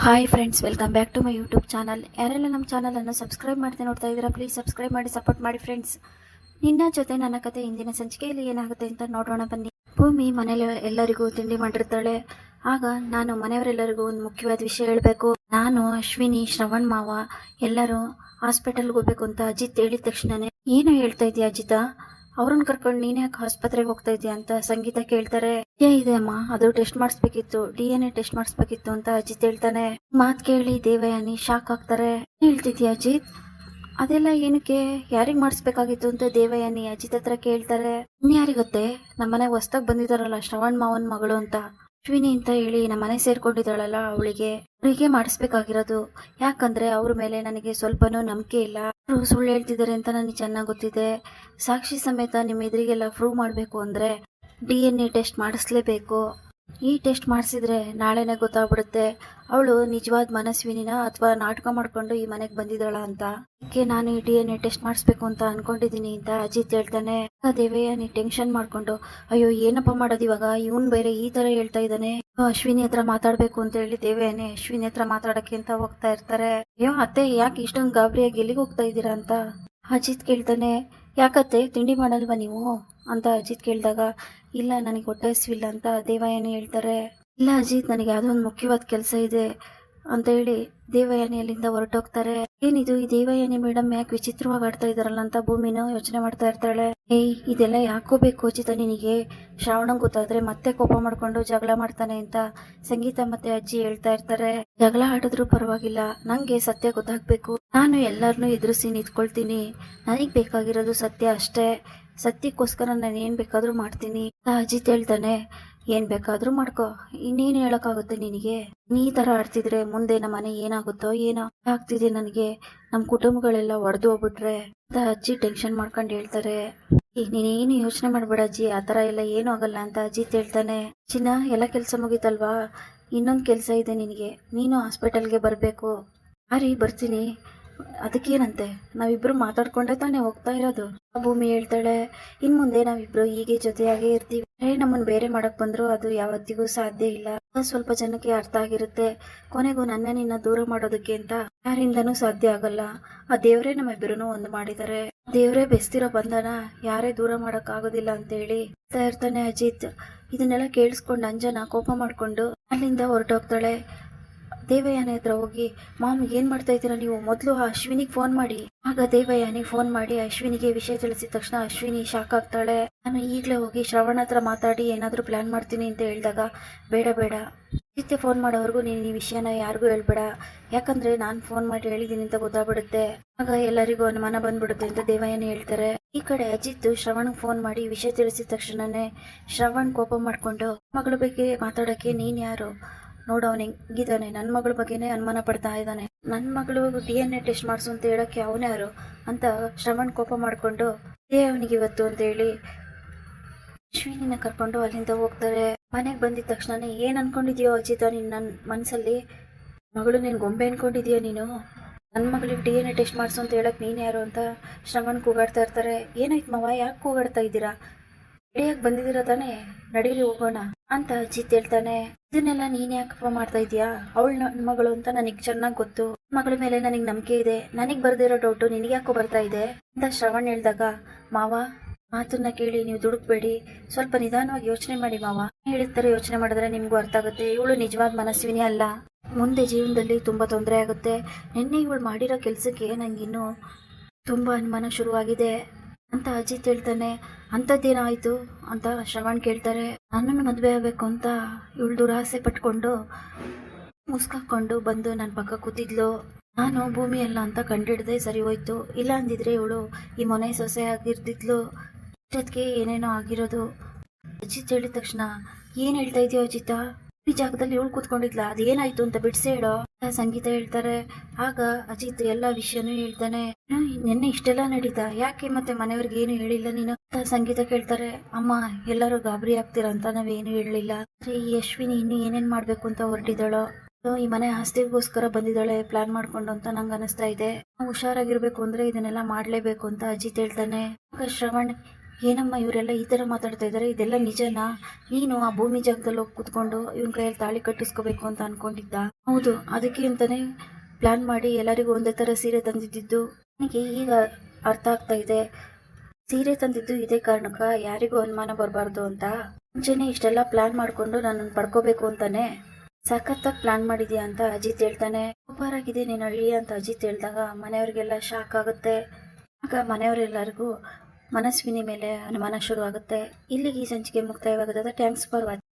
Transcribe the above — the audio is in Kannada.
Hi friends, welcome back to my YouTube channel. ಯಾರೆಲ್ಲ ನಮ್ಮ ಚಾನಲನ್ನು ಸಬ್ಸ್ಕ್ರೈಬ್ ಮಾಡ್ತಾ ನೋಡ್ತಾ ಇದ್ದೀರಾ, ಪ್ಲೀಸ್ ಸಬ್ಸ್ಕ್ರೈಬ್ ಮಾಡಿ ಸಪೋರ್ಟ್ ಮಾಡಿ ಫ್ರೆಂಡ್ಸ್. ನಿನ್ನ ಜೊತೆ ನನ್ನ ಕತೆ ಇಂದಿನ ಸಂಚಿಕೆಯಲ್ಲಿ ಏನಾಗುತ್ತೆ ಅಂತ ನೋಡೋಣ ಬನ್ನಿ. ಭೂಮಿ ಮನೇಲಿ ಎಲ್ಲರಿಗೂ ತಿಂಡಿ ಮಾಡಿರ್ತಾಳೆ. ಆಗ ನಾನು ಮನೆಯವರೆಲ್ಲರಿಗೂ ಒಂದು ಮುಖ್ಯವಾದ ವಿಷಯ ಹೇಳಬೇಕು. ನಾನು, ಅಶ್ವಿನಿ, ಶ್ರವಣ್ ಮಾವ ಎಲ್ಲರೂ ಹಾಸ್ಪಿಟಲ್ಗೆ ಹೋಗ್ಬೇಕು ಅಂತ ಅಜಿತ್ ಹೇಳಿದ ತಕ್ಷಣನೇ, ಏನು ಹೇಳ್ತಾ ಇದೀಯ ಅಜಿತ, ಅವ್ರನ್ನ ಕರ್ಕೊಂಡು ನೀನ್ ಯಾಕೆ ಆಸ್ಪತ್ರೆಗೆ ಹೋಗ್ತಾ ಇದೀಯ ಅಂತ ಸಂಗೀತ ಕೇಳ್ತಾರೆ. ಇದೆ ಅಮ್ಮ, ಅದು ಟೆಸ್ಟ್ ಮಾಡಿಸ್ಬೇಕಿತ್ತು, DNA ಟೆಸ್ಟ್ ಮಾಡಿಸ್ಬೇಕಿತ್ತು ಅಂತ ಅಜಿತ್ ಹೇಳ್ತಾನೆ. ಮಾತ್ ಕೇಳಿ ದೇವಯಾನಿ ಶಾಕ್ ಆಗ್ತಾರೆ. ಹೇಳ್ತಿದ್ಯಾ ಅಜಿತ್, ಅದೆಲ್ಲ ಏನಕ್ಕೆ, ಯಾರಿಗ್ ಮಾಡಿಸ್ಬೇಕಾಗಿತ್ತು ಅಂತ ದೇವಯಾನಿ ಅಜಿತ್ ಹತ್ರ ಕೇಳ್ತಾರೆ. ಇನ್ಯಾರಿಗತ್ತೆ, ನಮ್ಮನೆಗೆ ಹೊಸ್ದಾಗ್ ಬಂದಿದಾರಲ್ಲ ಶ್ರವಣ್ ಮಾವನ್ ಮಗಳು ಅಂತ ಅಶ್ವಿನಿ ಅಂತ ಹೇಳಿ ನಮ್ಮನೆ ಸೇರ್ಕೊಂಡಿದ್ದಾಳಲ್ಲ, ಅವಳಿಗೆ ಮಾಡಿಸ್ಬೇಕಾಗಿರೋದು. ಯಾಕಂದ್ರೆ ಅವ್ರ ಮೇಲೆ ನನಗೆ ಸ್ವಲ್ಪನೂ ನಂಬಿಕೆ ಇಲ್ಲ. ಅವರು ಸುಳ್ಳು ಹೇಳ್ತಿದ್ದಾರೆ ಅಂತ ನನಗೆ ಚೆನ್ನಾಗಿ ಗೊತ್ತಿದೆ. ಸಾಕ್ಷಿ ಸಮೇತ ನಿಮ್ಮ ಎದುರಿಗೆಲ್ಲ ಪ್ರೂವ್ ಮಾಡಬೇಕು ಅಂದ್ರೆ DNA ಟೆಸ್ಟ್ ಮಾಡಿಸ್ಲೇಬೇಕು. ಈ ಟೆಸ್ಟ್ ಮಾಡಿಸಿದ್ರೆ ನಾಳೆನೇ ಗೊತ್ತಾಗ್ಬಿಡುತ್ತೆ ಅವಳು ನಿಜವಾದ ಮನಸ್ವಿನಿನ ಅಥವಾ ನಾಟಕ ಮಾಡ್ಕೊಂಡು ಈ ಮನೆಗೆ ಬಂದಿದ್ದಾಳ ಅಂತ. ಅದಕ್ಕೆ ನಾನು ಈ DNA ಟೆಸ್ಟ್ ಮಾಡಿಸ್ಬೇಕು ಅಂತ ಅನ್ಕೊಂಡಿದೀನಿ ಅಂತ ಅಜಿತ್ ಹೇಳ್ತಾನೆ. ದೇವಯಾನಿ ಟೆನ್ಷನ್ ಮಾಡ್ಕೊಂಡು, ಅಯ್ಯೋ ಏನಪ್ಪ ಮಾಡೋದು ಇವಾಗ, ಇವನ್ ಬೇರೆ ಈ ತರ ಹೇಳ್ತಾ ಇದ್ದಾನೆ, ಅಶ್ವಿನಿ ಹತ್ರ ಮಾತಾಡ್ಬೇಕು ಅಂತ ಹೇಳಿ ದೇವಯಾನಿ ಅಶ್ವಿನಿ ಹತ್ರ ಮಾತಾಡಕ್ಕೆ ಅಂತ ಹೋಗ್ತಾ ಇರ್ತಾರೆ. ಅಯ್ಯೋ ಅತ್ತೆ, ಯಾಕೆ ಇಷ್ಟೊಂದು ಗಾಬರಿಯಾಗಿ ಎಲ್ಲಿಗೆ ಹೋಗ್ತಾ ಇದ್ದೀರಾ ಅಂತ ಅಜಿತ್ ಕೇಳ್ತಾನೆ. ಯಾಕತ್ತೆ, ತಿಂಡಿ ಮಾಡಲ್ವಾ ನೀವು ಅಂತ ಅಜಿತ್ ಕೇಳಿದಾಗ, ಇಲ್ಲ ನನಗೆ ಹೊಟ್ಟೆ ಹಸಿವಿಲ್ಲ ಅಂತ ದೇವಯಾನಿ ಹೇಳ್ತಾರೆ. ಇಲ್ಲ ಅಜಿತ್, ನನಗೆ ಯಾವುದೋ ಒಂದು ಮುಖ್ಯವಾದ ಕೆಲಸ ಇದೆ ಅಂತ ಹೇಳಿ ದೇವಯಾನಿ ಅಲ್ಲಿಂದ ಹೊರಟೋಗ್ತಾರೆ. ಏನಿದು ಈ ದೇವಯಾನಿ ಮೇಡಮ್ ಯಾಕೆ ವಿಚಿತ್ರವಾಗಿ ಆಡ್ತಾ ಇದಾರಲ್ಲ ಅಂತ ಭೂಮಿನೂ ಯೋಚನೆ ಮಾಡ್ತಾ ಇರ್ತಾಳೆ. ಇದೆಲ್ಲ ಯಾಕೋಬೇಕು ಅಜಿತ ನಿನಗೆ, ಶ್ರಾವಣಂಗ್ ಗೊತ್ತಾದ್ರೆ ಮತ್ತೆ ಕೋಪ ಮಾಡ್ಕೊಂಡು ಜಗಳ ಮಾಡ್ತಾನೆ ಅಂತ ಸಂಗೀತ ಮತ್ತೆ ಅಜ್ಜಿ ಹೇಳ್ತಾ ಇರ್ತಾರೆ. ಜಗಳ ಆಡಿದ್ರು ಪರವಾಗಿಲ್ಲ, ನಂಗೆ ಸತ್ಯ ಗೊತ್ತಾಗ್ಬೇಕು, ನಾನು ಎಲ್ಲರನ್ನೂ ಎದುರಿಸಿ ನಿಂತ್ಕೊಳ್ತೀನಿ, ನನಗ್ ಬೇಕಾಗಿರೋದು ಸತ್ಯ ಅಷ್ಟೇ, ಸತ್ಯಕ್ಕೋಸ್ಕರ ನಾನು ಏನ್ ಬೇಕಾದ್ರೂ ಮಾಡ್ತೀನಿ ಅಜಿತ್ ಹೇಳ್ತಾನೆ. ಏನ್ ಬೇಕಾದ್ರೂ ಮಾಡ್ಕೋ, ಇನ್ನೇನು ಹೇಳಕ್ಕಾಗುತ್ತೆ ನಿನಗೆ, ನೀ ತರ ಆಡ್ತಿದ್ರೆ ಮುಂದೆ ನಮ್ಮ ಮನೆ ಏನಾಗುತ್ತೋ ಏನೋ ಆಗ್ತಿದೆ ನನಗೆ, ನಮ್ ಕುಟುಂಬಗಳೆಲ್ಲ ಒಡೆದು ಹೋಗ್ಬಿಟ್ರೆ ಅಂತ ಅಜ್ಜಿ ಟೆನ್ಷನ್ ಮಾಡ್ಕೊಂಡು ಹೇಳ್ತಾರೆ. ಈಗ ನೀನೇನು ಯೋಚನೆ ಮಾಡ್ಬೇಡ ಅಜ್ಜಿ, ಆತರ ಎಲ್ಲ ಏನೂ ಆಗಲ್ಲ ಅಂತ ಅಜಿತ್ ಹೇಳ್ತಾನೆ. ಚಿನ್ನ, ಎಲ್ಲ ಕೆಲಸ ಮುಗೀತಲ್ವಾ, ಇನ್ನೊಂದು ಕೆಲಸ ಇದೆ ನಿನಗೆ, ನೀನು ಹಾಸ್ಪಿಟಲ್ಗೆ ಬರಬೇಕು. ಬರ್ತೀನಿ, ಅದಕ್ಕೇನಂತೆ, ನಾವಿಬ್ರು ಮಾತಾಡ್ಕೊಂಡೆ ತಾನೇ ಹೋಗ್ತಾ ಇರೋದು. ಭೂಮಿ ಹೇಳ್ತಾಳೆ, ಇನ್ ಮುಂದೆ ನಾವಿಬ್ರು ಹೀಗೆ ಜೊತೆಯಾಗೇ ಇರ್ತೀವಿ. ನಮ್ಮನ್ ಬೇರೆ ಮಾಡಕ್ ಬಂದ್ರು ಅದು ಯಾವತ್ತಿಗೂ ಸಾಧ್ಯ ಇಲ್ಲ. ಸ್ವಲ್ಪ ಜನಕ್ಕೆ ಅರ್ಥ ಆಗಿರುತ್ತೆ, ಕೊನೆಗೂ ನನ್ನ ನಿನ್ನ ದೂರ ಮಾಡೋದಕ್ಕೆ ಅಂತ ಯಾರಿಂದನೂ ಸಾಧ್ಯ ಆಗಲ್ಲ. ಆ ದೇವ್ರೇ ನಮ್ಮಿಬ್ಬರನ್ನು ಒಂದು ಮಾಡಿದ್ದಾರೆ, ದೇವ್ರೇ ಬೆಸ್ತಿರೋ ಬಂಧನ ಯಾರೇ ದೂರ ಮಾಡಕ್ ಆಗೋದಿಲ್ಲ ಅಂತ ಹೇಳಿ ಇರ್ತಾನೆ ಅಜಿತ್. ಇದನ್ನೆಲ್ಲ ಕೇಳಿಸ್ಕೊಂಡು ಅಂಜನಾ ಕೋಪ ಮಾಡ್ಕೊಂಡು ಅಲ್ಲಿಂದ ಹೊರಟೋಗ್ತಾಳೆ. ದೇವಯಾನಿ ಹತ್ರ ಹೋಗಿ, ಮಾಮ್ ಏನ್ ಮಾಡ್ತಾ ಇದ್ದೀರಾ ನೀವು, ಮೊದಲು ಆ ಅಶ್ವಿನಿಗೆ ಫೋನ್ ಮಾಡಿ. ಆಗ ದೇವಯಾನಿ ಫೋನ್ ಮಾಡಿ ಅಶ್ವಿನಿಗೆ ವಿಷಯ ತಿಳಿಸಿದ ತಕ್ಷಣ ಅಶ್ವಿನಿ ಶಾಕ್ ಆಗ್ತಾಳೆ. ನಾನು ಈಗಲೇ ಹೋಗಿ ಶ್ರವಣ ಹತ್ರ ಮಾತಾಡಿ ಏನಾದ್ರೂ ಪ್ಲಾನ್ ಮಾಡ್ತೀನಿ ಅಂತ ಹೇಳಿದಾಗ, ಬೇಡ ಬೇಡ, ನಿತ್ಯ ಫೋನ್ ಮಾಡೋವರೆಗೂ ನೀನು ಈ ವಿಷಯನ ಯಾರಿಗೂ ಹೇಳ್ಬೇಡ, ಯಾಕಂದ್ರೆ ನಾನು ಫೋನ್ ಮಾಡಿ ಹೇಳಿದೀನಿ ಅಂತ ಗೊತ್ತಾಗ್ಬಿಡುತ್ತೆ, ಆಗ ಎಲ್ಲರಿಗೂ ಅನುಮಾನ ಬಂದ್ಬಿಡುತ್ತೆ ಅಂತ ದೇವಯಾನಿ ಹೇಳ್ತಾರೆ. ಈ ಕಡೆ ಅಜಿತ್ ಶ್ರವಣ್ ಫೋನ್ ಮಾಡಿ ವಿಷಯ ತಿಳಿಸಿದ ತಕ್ಷಣನೇ ಶ್ರವಣ್ ಕೋಪ ಮಾಡ್ಕೊಂಡು, ಮಗಳ ಬಗ್ಗೆ ಮಾತಾಡಕ್ಕೆ ನೀನ್ ಯಾರು, ನೋಡು ಅವನು ಹೆಂಗಿದ್ದಾನೆ, ನನ್ನ ಮಗಳ ಬಗ್ಗೆನೇ ಅನುಮಾನ ಪಡ್ತಾ ಇದ್ದಾನೆ, ನನ್ನ ಮಗಳು DNA ಟೆಸ್ಟ್ ಮಾಡಿಸು ಅಂತ ಹೇಳಕ್ಕೆ ಅವನೇ ಯಾರು ಅಂತ ಶ್ರವಣ್ ಕೋಪ ಮಾಡ್ಕೊಂಡು ಅವನಿಗೆ ಇವತ್ತು ಅಂತ ಹೇಳಿ ಅಶ್ವಿನಿನ ಕರ್ಕೊಂಡು ಅಲ್ಲಿಂದ ಹೋಗ್ತಾರೆ. ಮನೆಗೆ ಬಂದಿದ ತಕ್ಷಣನೇ, ಏನ್ ಅನ್ಕೊಂಡಿದ್ಯೋ ಅಜಿತ, ನೀನ್ ನನ್ನ ಮನ್ಸಲ್ಲಿ ಮಗಳು ನೀನ್ ಗೊಂಬೆ ಅನ್ಕೊಂಡಿದ್ಯಾ ನೀನು, ನನ್ನ ಮಗಳಿಗೆ DNA ಟೆಸ್ಟ್ ಮಾಡಿಸು ಅಂತ ಹೇಳಕ್ ನೀನ್ ಯಾರು ಅಂತ ಶ್ರವಣ್ ಕೂಗಾಡ್ತಾ ಇರ್ತಾರೆ. ಏನಾಯ್ತು ಮಾವ, ಯಾಕೆ ಕೂಗಾಡ್ತಾ ಇದ್ದೀರಾ, ರೆಡಿಯಾಗಿ ಬಂದಿದ್ದೀರಾ ತಾನೇ, ನಡೀರಿ ಹೋಗೋಣ ಅಂತ ಅಜಿತ್ ಹೇಳ್ತಾನೆ. ಇದನ್ನೆಲ್ಲ ನೀನ್ ಯಾಕಪ್ಪ ಮಾಡ್ತಾ ಇದೀಯಾ, ಅವಳು ನನ್ನ ಮಗಳು ಅಂತ ನನಗ್ ಚೆನ್ನಾಗ್ ಗೊತ್ತು, ಮಗಳ ಮೇಲೆ ನನಗ್ ನಂಬಿಕೆ ಇದೆ, ನನಗ್ ಬರ್ದಿರೋ ಡೌಟು ನಿನಗೆ ಯಾಕೋ ಬರ್ತಾ ಇದೆ ಅಂತ ಶ್ರವಣ್ ಹೇಳ್ದಾಗ, ಮಾವ ಮಾತನ್ನ ಕೇಳಿ ನೀವು ದುಡುಕ್ಬೇಡಿ, ಸ್ವಲ್ಪ ನಿಧಾನವಾಗಿ ಯೋಚನೆ ಮಾಡಿ ಮಾವ, ಹೇಳಿರ್ತಾರೆ ಯೋಚನೆ ಮಾಡಿದ್ರೆ ನಿಮ್ಗೂ ಅರ್ಥ ಆಗುತ್ತೆ, ಇವಳು ನಿಜವಾದ ಮನಸ್ವಿನಿ ಅಲ್ಲ, ಮುಂದೆ ಜೀವನದಲ್ಲಿ ತುಂಬಾ ತೊಂದರೆ ಆಗುತ್ತೆ, ನಿನ್ನೆ ಇವಳು ಮಾಡಿರೋ ಕೆಲ್ಸಕ್ಕೆ ನಂಗಿನ್ನೂ ತುಂಬಾ ಅನುಮಾನ ಶುರುವಾಗಿದೆ ಅಂತ ಅಜಿತ್ ಹೇಳ್ತಾನೆ. ಅಂಥದ್ದೇನಾಯ್ತು ಅಂತ ಶ್ರವಣ್ ಕೇಳ್ತಾರೆ. ನನ್ನನ್ನು ಮದುವೆ ಆಗಬೇಕು ಅಂತ ಇವಳು ದುರಾಸೆ ಪಟ್ಕೊಂಡು ಮುಸ್ಕಾಕೊಂಡು ಬಂದು ನನ್ನ ಪಕ್ಕ ಕೂತಿದ್ಲು, ನಾನು ಭೂಮಿ ಅಲ್ಲ ಅಂತ ಕಂಡಿಡ್ದೆ ಸರಿ ಹೋಯ್ತು, ಇಲ್ಲ ಅಂದಿದ್ರೆ ಇವಳು ಈ ಮನೆ ಸೊಸೆ ಆಗಿರ್ತಿದ್ಲು, ಇಷ್ಟೊತ್ತಿಗೆ ಏನೇನೋ ಆಗಿರೋದು. ಅಜಿತ್ ಹೇಳಿದ ತಕ್ಷಣ, ಏನ್ ಹೇಳ್ತಾ ಇದೆಯೋ ಅಜಿತ, ಈ ಜಾಗದಲ್ಲಿ ಇವಳು ಕೂತ್ಕೊಂಡಿದ್ಲ, ಅದೇನಾಯ್ತು ಅಂತ ಬಿಡ್ಸೇ ಹೇಳೋ ಸಂಗೀತ ಹೇಳ್ತಾರೆ. ಆಗ ಅಜಿತ್ ಎಲ್ಲಾ ವಿಷಯನೂ ಹೇಳ್ತಾನೆ. ನಿನ್ನೆ ಇಷ್ಟೆಲ್ಲ ನಡೀತಾ, ಯಾಕೆ ಮತ್ತೆ ಮನೆಯವ್ರಿಗೆ ಏನು ಹೇಳಿಲ್ಲ ನೀನು ಸಂಗೀತ ಕೇಳ್ತಾರೆ. ಅಮ್ಮ ಎಲ್ಲರೂ ಗಾಬರಿ ಆಗ್ತೀರ ಅಂತ ನಾವೇನು ಹೇಳಲಿಲ್ಲ, ಈ ಅಶ್ವಿನಿ ಇನ್ನು ಏನೇನ್ ಮಾಡ್ಬೇಕು ಅಂತ ಹೊರಟಿದ್ದಾಳೋ, ಈ ಮನೆ ಆಸ್ತಿಗೋಸ್ಕರ ಬಂದಿದ್ದಾಳೆ ಪ್ಲಾನ್ ಮಾಡ್ಕೊಂಡು ಅಂತ ನಂಗೆ ಅನಿಸ್ತಾ ಇದೆ, ಹುಷಾರಾಗಿರ್ಬೇಕು ಅಂದ್ರೆ ಇದನ್ನೆಲ್ಲ ಮಾಡ್ಲೇಬೇಕು ಅಂತ ಅಜಿತ್ ಹೇಳ್ತಾನೆ. ಆಗ ಶ್ರವಣ್, ಏನಮ್ಮ ಇವರೆಲ್ಲ ಈ ಥರ ಮಾತಾಡ್ತಾ ಇದ್ದಾರೆ, ಇದೆಲ್ಲ ನಿಜನಾ? ನೀನು ಆ ಭೂಮಿ ಜಾಗದಲ್ಲಿ ಹೋಗಿ ಕೂತ್ಕೊಂಡು ಇವನ್ ಕೈಯಲ್ಲಿ ತಾಳಿ ಕಟ್ಟಿಸ್ಕೋಬೇಕು ಅಂತ ಅನ್ಕೊಂಡಿದ್ದ? ಹೌದು, ಅದಕ್ಕೆ ಅಂತಾನೆ ಪ್ಲಾನ್ ಮಾಡಿ ಎಲ್ಲರಿಗೂ ಒಂದೇ ಥರ ಸೀರೆ ತಂದಿದ್ದು. ನನಗೆ ಈಗ ಅರ್ಥ ಆಗ್ತಾ ಇದೆ, ಸೀರೆ ತಂದಿದ್ದು ಇದೇ ಕಾರಣಕ್ಕ, ಯಾರಿಗೂ ಅನುಮಾನ ಬರಬಾರ್ದು ಅಂತ. ಮುಂಚೆನೆ ಇಷ್ಟೆಲ್ಲ ಪ್ಲಾನ್ ಮಾಡ್ಕೊಂಡು ನನ್ನನ್ನು ಪಡ್ಕೋಬೇಕು ಅಂತಾನೆ ಸಖತ್ತಾಗಿ ಪ್ಲಾನ್ ಮಾಡಿದ್ಯಾ ಅಂತ ಅಜಿತ್ ಹೇಳ್ತಾನೆ. ಸೂಪರ್ ಆಗಿದೆ ನೀನು ಹಳ್ಳಿ ಅಂತ ಅಜಿತ್ ಹೇಳಿದಾಗ ಮನೆಯವ್ರಿಗೆಲ್ಲ ಶಾಕ್ ಆಗುತ್ತೆ. ಆಗ ಮನೆಯವರೆಲ್ಲರಿಗೂ ಮನಸ್ವಿನಿ ಮೇಲೆ ಅನುಮಾನ ಶುರು ಆಗುತ್ತೆ. ಇಲ್ಲಿಗೆ ಈ ಸಂಚಿಕೆ ಮುಕ್ತಾಯವಾಗುತ್ತದೆ. Thanks for watching.